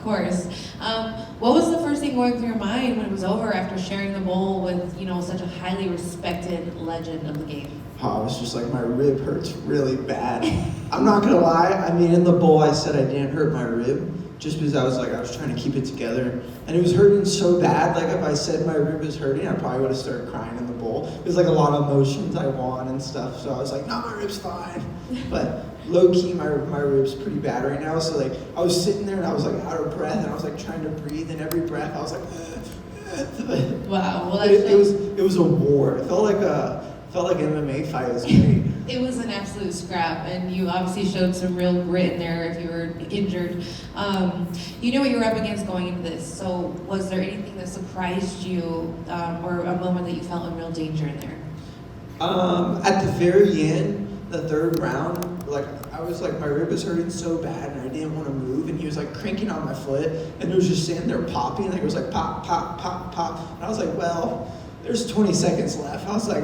course. What was the first thing going through your mind when it was over after sharing the bowl with, such a highly respected legend of the game? Oh, I was just like, my rib hurts really bad. I'm not gonna lie, I mean, in the bowl I said I didn't hurt my rib, just because I was trying to keep it together. And it was hurting so bad, like if I said my rib was hurting, I probably would have started crying in the bowl. It was like a lot of emotions I won and stuff, so I was like, no, my rib's fine. But low-key, my rib's pretty bad right now, so like, I was sitting there and I was like out of breath, and I was like trying to breathe, and every breath I was like, Wow, well it was a war. It felt like an MMA fight. It was great. It was an absolute scrap, and you obviously showed some real grit in there if you were injured. You knew what you were up against going into this, so was there anything that surprised you, or a moment that you felt in real danger in there? At the very end, the third round, like I was like, my rib was hurting so bad and I didn't want to move, and he was like cranking on my foot, and it was just sitting there popping, like it was like pop, pop, pop, pop, and I was like, well, there's 20 seconds left. I was like,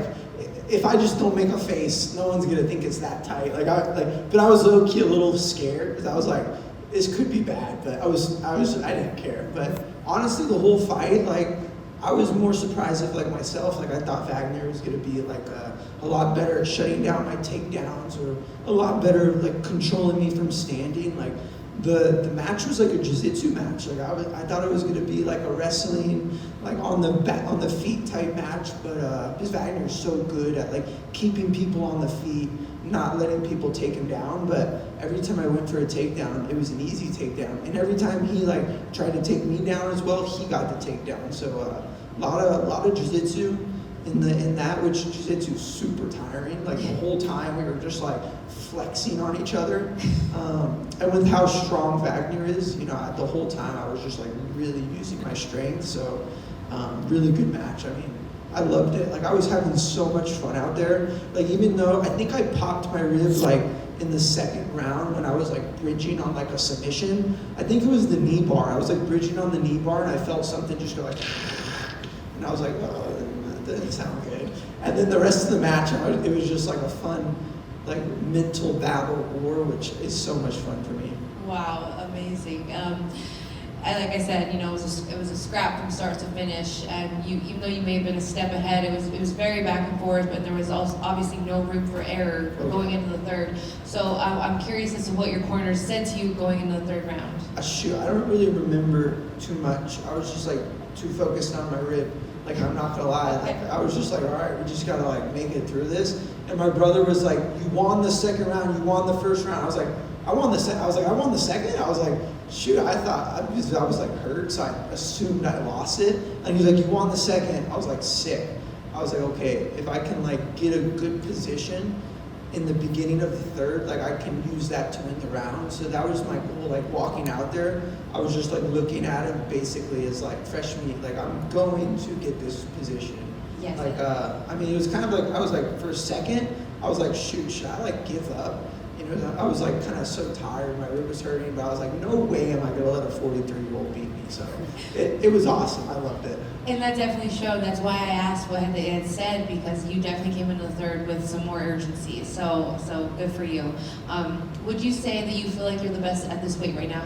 if I just don't make a face, no one's gonna think it's that tight. But I was low-key a little scared, because I was like, this could be bad, but I didn't care. But honestly, the whole fight, like, I was more surprised of like myself. Like I thought Wagner was gonna be like a lot better at shutting down my takedowns, or a lot better like controlling me from standing. Like the match was like a jiu-jitsu match. Like I thought it was gonna be like a wrestling, like on the feet type match. But because Wagner's so good at like keeping people on the feet, not letting people take him down. But every time I went for a takedown, it was an easy takedown, and every time he like tried to take me down as well, he got the takedown. So a lot of jiu-jitsu in that, which jiu-jitsu is super tiring. Like the whole time we were just like flexing on each other, and with how strong Wagner is, the whole time I was just like really using my strength. So really good match. I mean, I loved it. Like I was having so much fun out there. Like even though I think I popped my ribs like in the second round when I was like bridging on like a submission. I think it was the knee bar. I was like bridging on the knee bar, and I felt something just go like, and I was like, oh, that didn't sound good. And then the rest of the match, it was just like a fun, like mental battle war, which is so much fun for me. Wow, amazing. Like I said, it was a scrap from start to finish, and even though you may have been a step ahead, it was very back and forth, but there was also obviously no room for error going into the third. So I'm curious as to what your corner said to you going into the third round. Shoot, I don't really remember too much. I was just like too focused on my rib. Like I'm not gonna lie, like I was just like, all right, we just gotta like make it through this. And my brother was like, you won the second round, you won the first round. I was like, I won the second. I was like, shoot, I thought, because I was like hurt, so I assumed I lost it. And he was like, you won the second. I was like sick. I was like, okay, if I can like get a good position in the beginning of the third, like I can use that to win the round. So that was my goal, like walking out there. I was just like looking at him basically as like fresh meat, like I'm going to get this position. Yes. Like, I mean, it was kind of like, I was like, for a second, I was like, shoot, should I like give up? I was like kind of so tired, my rib was hurting, but I was like, no way am I gonna let a 43-year-old beat me. So it was awesome, I loved it. And that definitely showed. That's why I asked what they had said, because you definitely came into the third with some more urgency. So good for you. Would you say that you feel like you're the best at this weight right now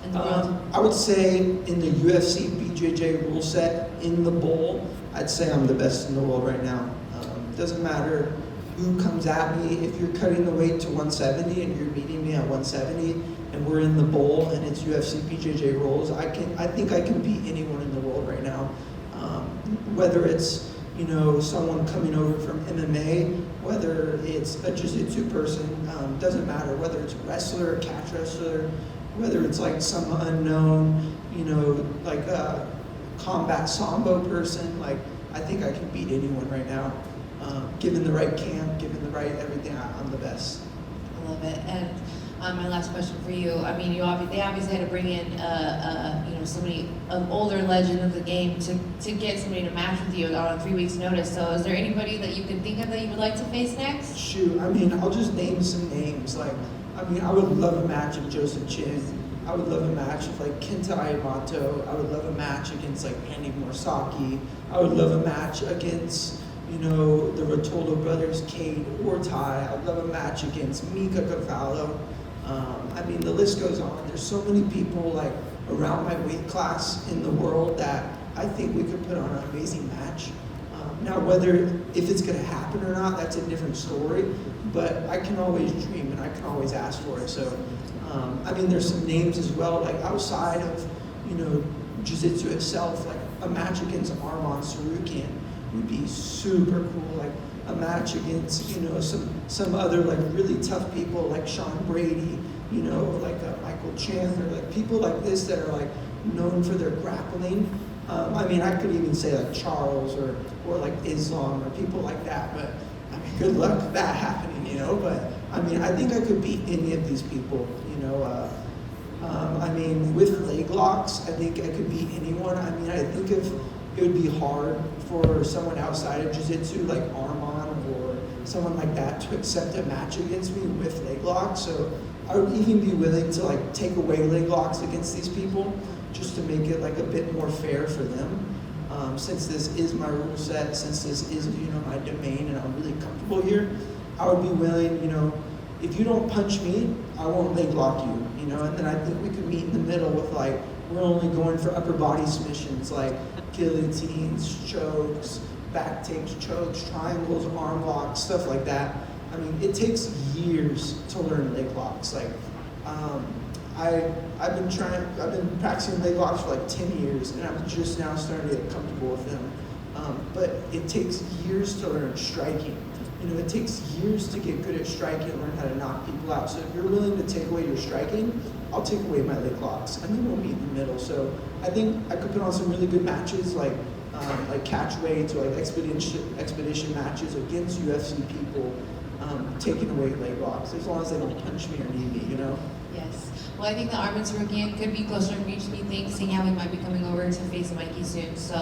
in the world? I would say in the UFC BJJ rule set, in the bowl, I'd say I'm the best in the world right now. Doesn't matter who comes at me. If you're cutting the weight to 170 and you're meeting me at 170 and we're in the bowl and it's UFC BJJ rules, I think I can beat anyone in the world right now. Whether it's someone coming over from MMA, whether it's a jiu-jitsu person, doesn't matter. Whether it's a wrestler, a catch wrestler, whether it's like some unknown, like a combat sambo person, like I think I can beat anyone right now. Given the right camp, given the right everything, I'm the best. I love it. And my last question for you. I mean, they obviously had to bring in somebody, an older legend of the game, to get somebody to match with you on 3 weeks' notice. So, is there anybody that you can think of that you would like to face next? Shoot, I mean, I'll just name some names. Like, I mean, I would love a match with Joseph Chin. I would love a match with like Kenta Ayamoto. I would love a match against like Andy Morsaki. I would love a match against the Rotolo brothers, Cade or Ty. I'd love a match against Mika Cavallo. I mean, the list goes on. There's so many people like around my weight class in the world that I think we could put on an amazing match. Now, if it's going to happen or not, that's a different story, but I can always dream and I can always ask for it. So, I mean, there's some names as well, like outside of, jiu-jitsu itself, like a match against Arman Tsarukyan would be super cool. Like a match against, some other like really tough people like Sean Brady, like Michael Chandler, like people like this that are like known for their grappling. I mean, I could even say like Charles or like Islam or people like that, but I mean, good luck with that happening, but I mean, I think I could beat any of these people, I mean, with leg locks, I think I could beat anyone. I mean, I think if it would be hard for someone outside of jiu-jitsu like Arman or someone like that to accept a match against me with leg locks. So I would even be willing to like take away leg locks against these people just to make it like a bit more fair for them. Since this is my rule set, since this is, my domain and I'm really comfortable here, I would be willing, if you don't punch me, I won't leg lock you, and then I think we could meet in the middle with like, we're only going for upper body submissions like guillotines, chokes, back takes, chokes, triangles, arm locks, stuff like that. I mean, it takes years to learn leg locks. Like, I've been practicing leg locks for like 10 years, and I'm just now starting to get comfortable with them. But it takes years to learn striking. It takes years to get good at striking and learn how to knock people out. So if you're willing to take away your striking, I'll take away my leg locks, and then we'll meet in the middle. So I think I could put on some really good matches, like catch weights or like expedition matches against UFC people, taking away leg locks, as long as they don't punch me or knee me, Yes. Well, I think the Arman Tsarukyan could be closer in reach to me, seeing how he might be coming over to face Mikey soon. So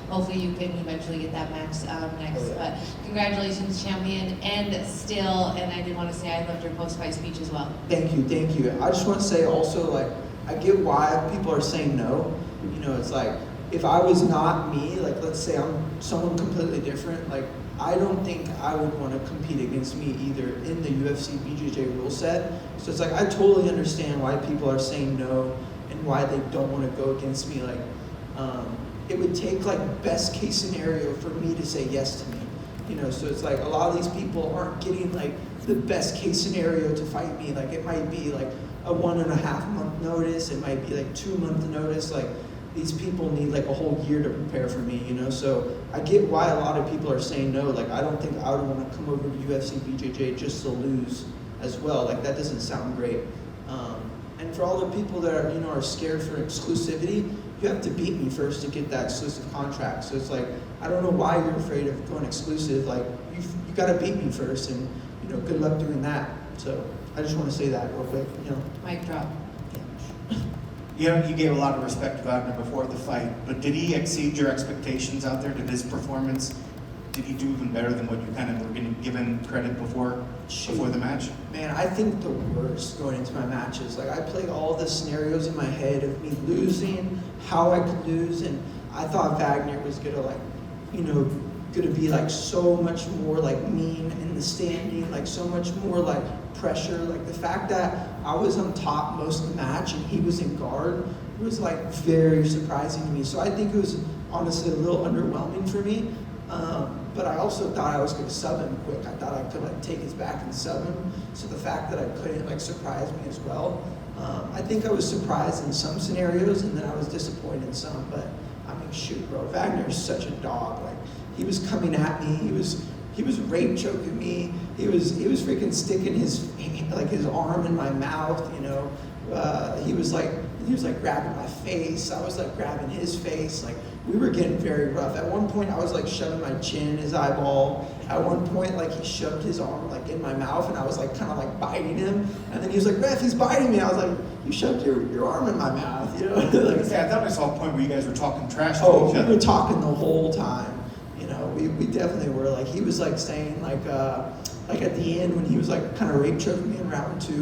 hopefully you can eventually get that match next. Oh, yeah. But congratulations, champion. And still, and I did want to say I loved your post-fight speech as well. Thank you. I just want to say also, like, I get why people are saying no. It's like, if I was not me, like let's say I'm someone completely different, like I don't think I would want to compete against me either in the UFC BJJ rule set. So it's like, I totally understand why people are saying no and why they don't want to go against me. Like, it would take like best case scenario for me to say yes to me. So it's like a lot of these people aren't getting like the best case scenario to fight me. Like it might be like a 1.5 month notice. It might be like 2 month notice. Like these people need like a whole year to prepare for me, So I get why a lot of people are saying no. Like I don't think I would want to come over to UFC BJJ just to lose as well. Like that doesn't sound great. And for all the people that are, are scared for exclusivity, you have to beat me first to get that exclusive contract. So it's like, I don't know why you're afraid of going exclusive. Like you got to beat me first, and good luck doing that. So I just want to say that real quick. Mic drop. You gave a lot of respect to Wagner before the fight, but did he exceed your expectations out there? Did his performance, did he do even better than what you kind of were given credit before the match? Man, I think the worst going into my matches. Like I played all the scenarios in my head of me losing, how I could lose, and I thought Wagner was gonna gonna be like so much more like mean in the standing, like so much more like pressure. Like the fact that I was on top most of the match and he was in guard was like very surprising to me. So I think it was honestly a little underwhelming for me. But I also thought I was going to sub him quick. I thought I could like take his back and sub him. So the fact that I couldn't like surprised me as well. I think I was surprised in some scenarios, and then I was disappointed in some. But I mean, shoot, bro, Wagner is such a dog. Like he was coming at me. He was rape choking me. He was freaking sticking his arm in my mouth. He was like grabbing my face. I was like grabbing his face. Like we were getting very rough. At one point, I was like shoving my chin in his eyeball. At one point, like he shoved his arm like in my mouth, and I was like kind of like biting him. And then he was like, "Ref, he's biting me." I was like, "You shoved your arm in my mouth," Like, I thought I saw a point where you guys were talking trash to oh, each other. we were talking the whole time. We definitely were. Like he was like saying like at the end when he was like kind of rape choking me in round 2,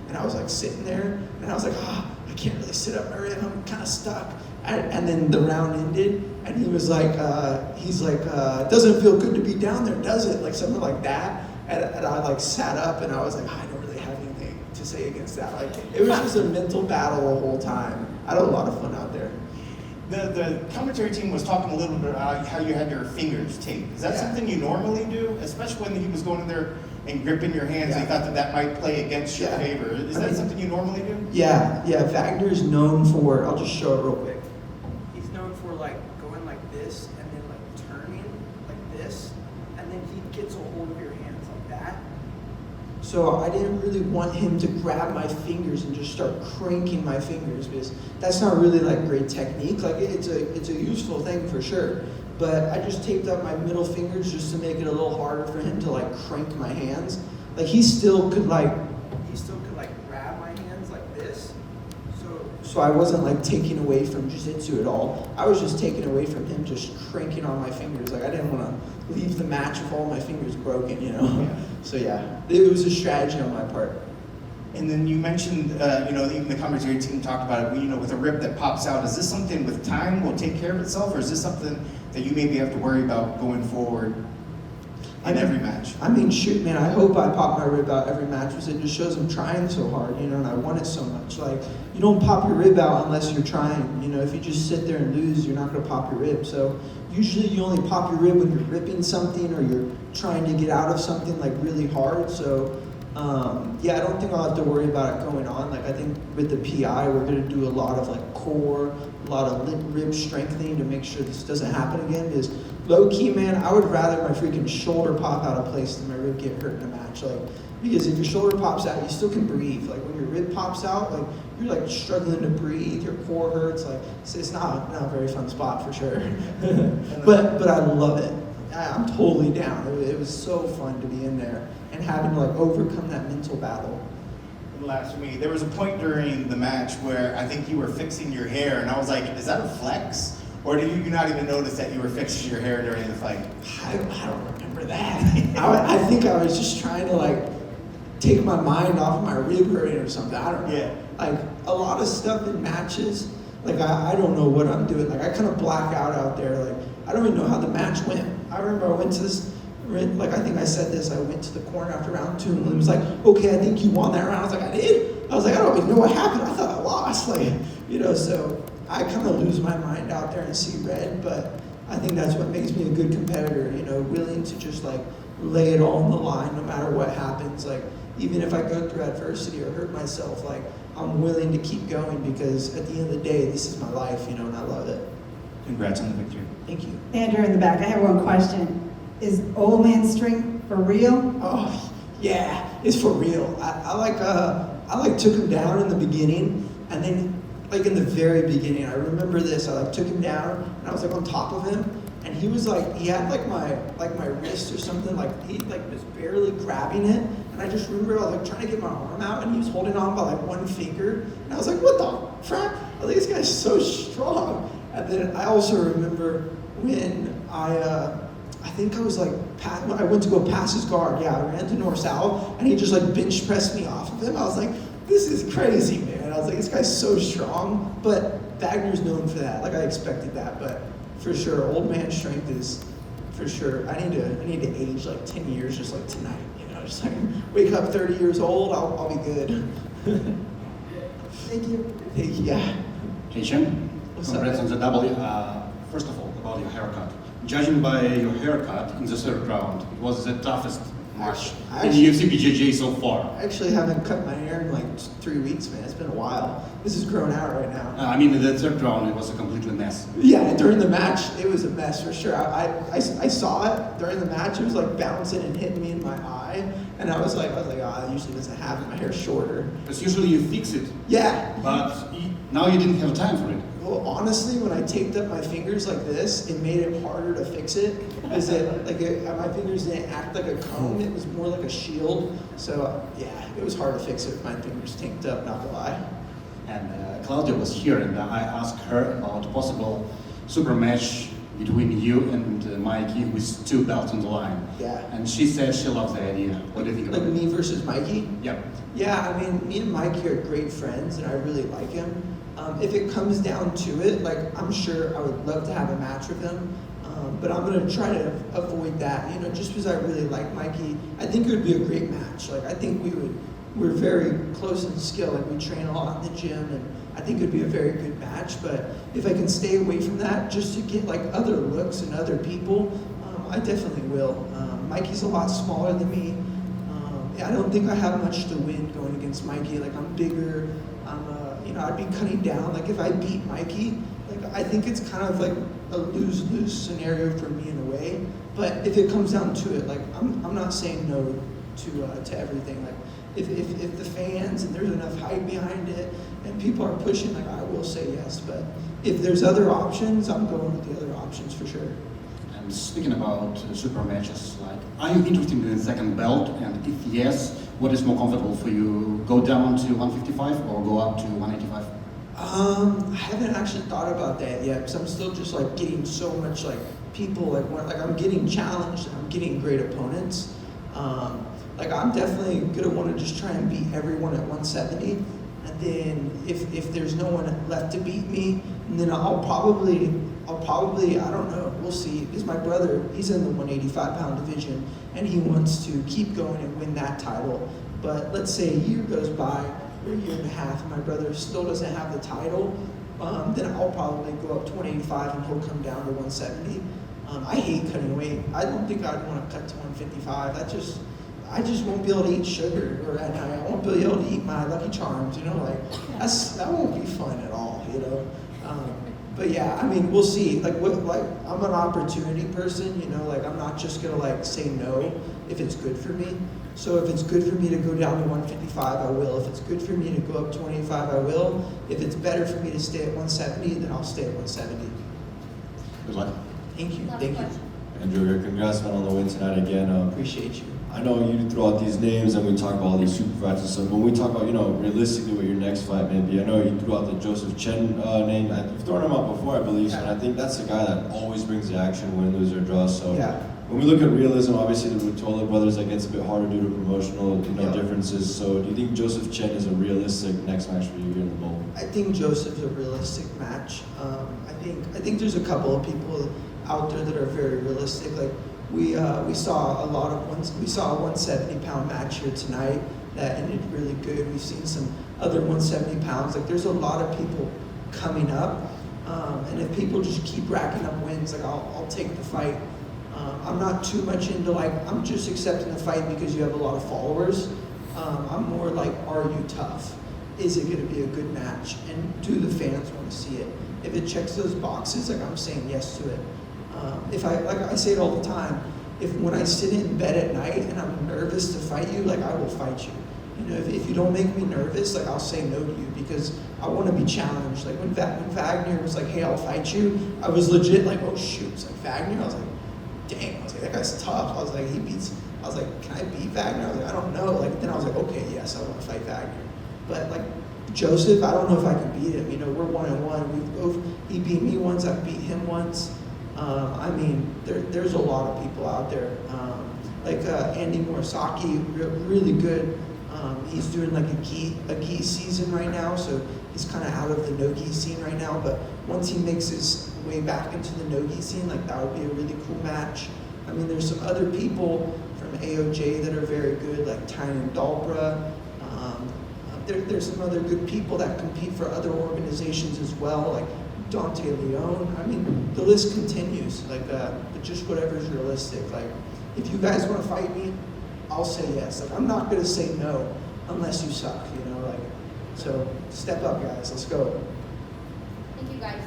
and I was like sitting there, and I was like, I can't really sit up my rhythm. I'm kind of stuck. And then the round ended, and he was like, doesn't feel good to be down there, does it? Like something like that. And I like sat up, and I was like, I don't really have anything to to say against that. Like, it was just a mental battle the whole time. I had a lot of fun out there. The commentary team was talking a little bit about how you had your fingers taped. Is that Yeah. something you normally do? Especially when he was going in there and gripping your hands, they thought that might play against your favor. Is that something you normally do? Yeah, Wagner's known for, I'll just show it real quick. He's known for like going like this and then like turning like this, and then he gets a hold of your hands like that. So I didn't really want him to grab my fingers and just start cranking my fingers, because that's not really like great technique. Like, it's a useful thing for sure. But I just taped up my middle fingers just to make it a little harder for him to like crank my hands. Like, he still could grab my hands like this. So I wasn't like taking away from jiu-jitsu at all. I was just taking away from him just cranking on my fingers. Like, I didn't want to leave the match with all my fingers broken, you know? Yeah. So yeah, it was a strategy on my part. And then you mentioned, even the commentary team talked about it, with a rib that pops out. Is this something with time will take care of itself, or is this something that you maybe have to worry about going forward in every match? I mean, shoot, man, I hope I pop my rib out every match, because it just shows I'm trying so hard, and I want it so much. Like, you don't pop your rib out unless you're trying. If you just sit there and lose, you're not going to pop your rib. So usually you only pop your rib when you're ripping something or you're trying to get out of something like really hard. So I don't think I'll have to worry about it going on. Like, I think with the PI, we're going to do a lot of like core, a lot of rib strengthening to make sure this doesn't happen again. Because low key, man, I would rather my freaking shoulder pop out of place than my rib get hurt in a match. Like, because if your shoulder pops out, you still can breathe. Like, when your rib pops out, like, you're like struggling to breathe, your core hurts. Like, it's not a very fun spot for sure. but I love it. I'm totally down. It was so fun to be in there and having to like overcome that mental battle. Last for me, there was a point during the match where I think you were fixing your hair, and I was like, is that a flex? Or did you not even notice that you were fixing your hair during the fight? I don't remember that. I think I was just trying to like take my mind off of my rib hurting or something. I don't know. Yeah. Like, a lot of stuff in matches, like I don't know what I'm doing. Like, I kind of black out there. Like, I don't even know how the match went. I remember I went to this, like, I think I said this, I went to the corner after round 2 and it was like, okay, I think you won that round. I was like, I did? I was like, I don't even know what happened. I thought I lost. Like, so I kind of lose my mind out there and see red, but I think that's what makes me a good competitor, willing to just like lay it all on the line no matter what happens. Like, even if I go through adversity or hurt myself, like, I'm willing to keep going, because at the end of the day, this is my life, and I love it. Congrats on the victory. Thank you. Andrew in the back, I have one question. Is old man strength for real? Oh, yeah, it's for real. I took him down in the beginning, and then like in the very beginning, I remember this. I like took him down, and I was like on top of him, and he was like, he had like my wrist or something, like he like was barely grabbing it, and I just remember I was like trying to get my arm out, and he was holding on by like one finger, and I was like, what the crap? I think this guy's so strong. And then I also remember when I think I was like, I went to go pass his guard. Yeah, I ran to north-south, and he just like bench pressed me off of him. I was like, this is crazy, man. I was like, this guy's so strong. But Wagner's known for that. Like, I expected that, but for sure, old man strength is for sure. I need to age like 10 years, just like tonight. Just like wake up 30 years old. I'll be good. Thank you. Yeah. Hey, Shem. What's Congrats up? on the W. First of all, about your haircut. Judging by your haircut in the third round, it was the toughest match in UFC BJJ so far. I actually haven't cut my hair in like 3 weeks, man. It's been a while. This is grown out right now. In the third round, it was a complete mess. Yeah, during the match, it was a mess for sure. I saw it during the match. It was like bouncing and hitting me in my eye, and I was like, it usually doesn't happen. My hair's shorter. Because usually you fix it. Yeah. But now you didn't have time for it. Well, honestly, when I taped up my fingers like this, it made it harder to fix it. Because my fingers didn't act like a comb; it was more like a shield. So yeah, it was hard to fix it with my fingers taped up. Not gonna lie. And Claudia was here, and I asked her about a possible super match between you and Mikey with 2 belts on the line. Yeah. And she said she loves the idea. What do you think Like about it? me versus Mikey? Yeah. Yeah, I mean, me and Mikey are great friends, and I really like him. If it comes down to it, like, I'm sure I would love to have a match with him, but I'm gonna try to avoid that. Just because I really like Mikey, I think it would be a great match. Like, I think we we're very close in skill. Like we train a lot in the gym, and I think it'd be a very good match. But if I can stay away from that just to get like other looks and other people, I definitely will. Mikey's a lot smaller than me. I don't think I have much to win going against Mikey. Like I'm bigger. I'd be cutting down. Like if I beat Mikey, like I think it's kind of like a lose-lose scenario for me in a way. But if it comes down to it, like I'm not saying no to everything. Like if the fans and there's enough hype behind it and people are pushing, like I will say yes. But if there's other options, I'm going with the other options for sure. And speaking about super matches, like, are you interested in the second belt? And if yes, what is more comfortable for you? Go down to 155 or go up to 185? I haven't actually thought about that yet because I'm still just like getting so much like people like I'm getting challenged and I'm getting great opponents. Like I'm definitely gonna want to just try and beat everyone at 170, and then if there's no one left to beat me, then I'll probably I don't know, we'll see. Because my brother, he's in the 185 pound division and he wants to keep going and win that title. But let's say a year goes by or a year and a half and my brother still doesn't have the title, then I'll probably go up to 185 and he'll come down to 170. I hate cutting weight. I don't think I'd want to cut to 155. I just won't be able to eat sugar or at night. I won't be able to eat my Lucky Charms, that won't be fun at all, But yeah, I mean, we'll see. Like I'm an opportunity person, I'm not just gonna say no if it's good for me. So if it's good for me to go down to 155, I will. If it's good for me to go up to 185, I will. If it's better for me to stay at 170, then I'll stay at 170. Good luck. Thank you. Last Thank you. question. Andrew, congrats man on the win tonight again. Appreciate you. I know you throw out these names and we talk about all these super fights and stuff. When we talk about, realistically what your next fight may be, I know you threw out the Joseph Chen name. You've thrown him out before, I believe, and I think that's the guy that always brings the action, win, lose, or draw. So Yeah. when we look at realism, obviously the Rutola brothers, that gets a bit harder due to promotional differences. So do you think Joseph Chen is a realistic next match for you here in the bowl? I think Joseph's a realistic match. I think there's a couple of people out there that are very realistic. Like we saw a 170 pound match here tonight that ended really good. We've seen some other 170 pounds. Like there's a lot of people coming up, and if people just keep racking up wins, I'll take the fight. I'm not too much into I'm just accepting the fight because you have a lot of followers. I'm more like, are you tough? Is it going to be a good match? And do the fans want to see it? If it checks those boxes, I'm saying yes to it. I say it all the time, when I sit in bed at night and I'm nervous to fight you, I will fight you. If you don't make me nervous, I'll say no to you because I want to be challenged. When Wagner was like, hey, I'll fight you, I was legit oh shoot, it's Wagner. I was like, dang, that guy's tough. I was like, can I beat Wagner? I was like, I don't know. Then I was like, okay, yes, I want to fight Wagner. But Joseph, I don't know if I can beat him. We're 1-1. He beat me once, I've beat him once. There's a lot of people out there. Andy Morisaki, really good. He's doing a gi season right now, so he's kind of out of the no-gi scene right now. But once he makes his way back into the no-gi scene, that would be a really cool match. There's some other people from AOJ that are very good, like Tynan Dalbra. There's some other good people that compete for other organizations as well, like Dante Leone. The list continues. But just whatever's realistic. If you guys want to fight me, I'll say yes. I'm not gonna say no unless you suck. So step up, guys. Let's go. Thank you, guys.